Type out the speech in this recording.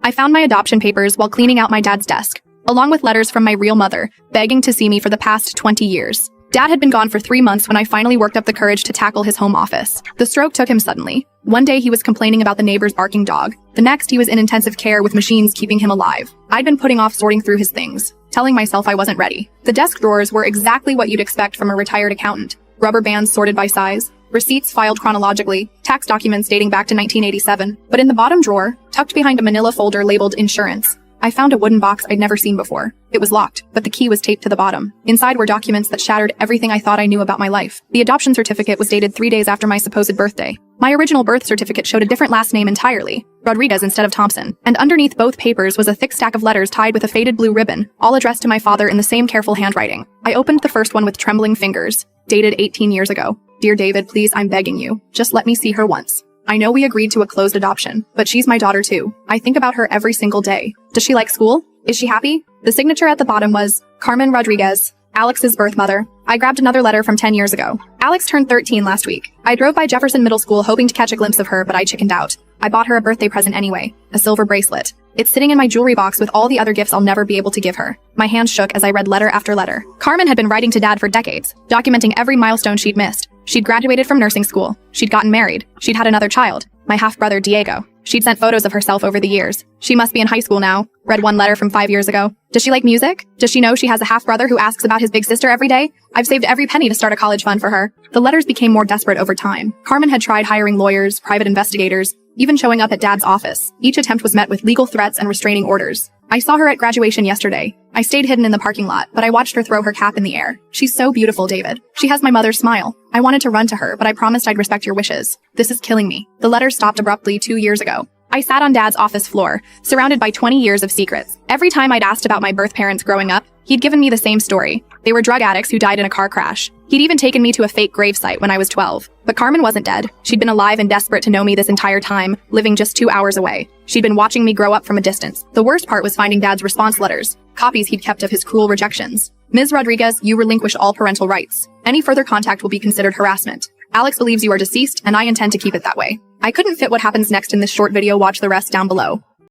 I found my adoption papers while cleaning out my dad's desk, along with letters from my real mother, begging to see me for the past 20 years. Dad had been gone for 3 months when I finally worked up the courage to tackle his home office. The stroke took him suddenly. One day he was complaining about the neighbor's barking dog. The next he was in intensive care with machines keeping him alive. I'd been putting off sorting through his things, telling myself I wasn't ready. The desk drawers were exactly what you'd expect from a retired accountant. Rubber bands sorted by size, receipts filed chronologically, tax documents dating back to 1987. But in the bottom drawer, tucked behind a manila folder labeled insurance, I found a wooden box I'd never seen before. It was locked, but the key was taped to the bottom. Inside were documents that shattered everything I thought I knew about my life. The adoption certificate was dated 3 days after my supposed birthday. My original birth certificate showed a different last name entirely, Rodriguez instead of Thompson. And underneath both papers was a thick stack of letters tied with a faded blue ribbon, all addressed to my father in the same careful handwriting. I opened the first one with trembling fingers, dated 18 years ago. Dear David, please, I'm begging you. Just let me see her once. I know we agreed to a closed adoption, but she's my daughter too. I think about her every single day. Does she like school? Is she happy? The signature at the bottom was Carmen Rodriguez, Alex's birth mother. I grabbed another letter from 10 years ago. Alex turned 13 last week. I drove by Jefferson Middle School hoping to catch a glimpse of her, but I chickened out. I bought her a birthday present anyway, a silver bracelet. It's sitting in my jewelry box with all the other gifts I'll never be able to give her. My hands shook as I read letter after letter. Carmen had been writing to Dad for decades, documenting every milestone she'd missed. She'd graduated from nursing school. She'd gotten married. She'd had another child, my half-brother Diego. She'd sent photos of herself over the years. She must be in high school now. Read one letter from 5 years ago. Does she like music? Does she know she has a half-brother who asks about his big sister every day? I've saved every penny to start a college fund for her. The letters became more desperate over time. Carmen had tried hiring lawyers, private investigators, even showing up at Dad's office. Each attempt was met with legal threats and restraining orders. I saw her at graduation yesterday. I stayed hidden in the parking lot, but I watched her throw her cap in the air. She's so beautiful, David. She has my mother's smile. I wanted to run to her, but I promised I'd respect your wishes. This is killing me. The letter stopped abruptly 2 years ago. I sat on Dad's office floor, surrounded by 20 years of secrets. Every time I'd asked about my birth parents growing up, he'd given me the same story. They were drug addicts who died in a car crash. He'd even taken me to a fake gravesite when I was 12. But Carmen wasn't dead. She'd been alive and desperate to know me this entire time, living just 2 hours away. She'd been watching me grow up from a distance. The worst part was finding Dad's response letters, copies he'd kept of his cruel rejections. Ms. Rodriguez, you relinquish all parental rights. Any further contact will be considered harassment. Alex believes you are deceased, and I intend to keep it that way. I couldn't fit what happens next in this short video. Watch the rest down below.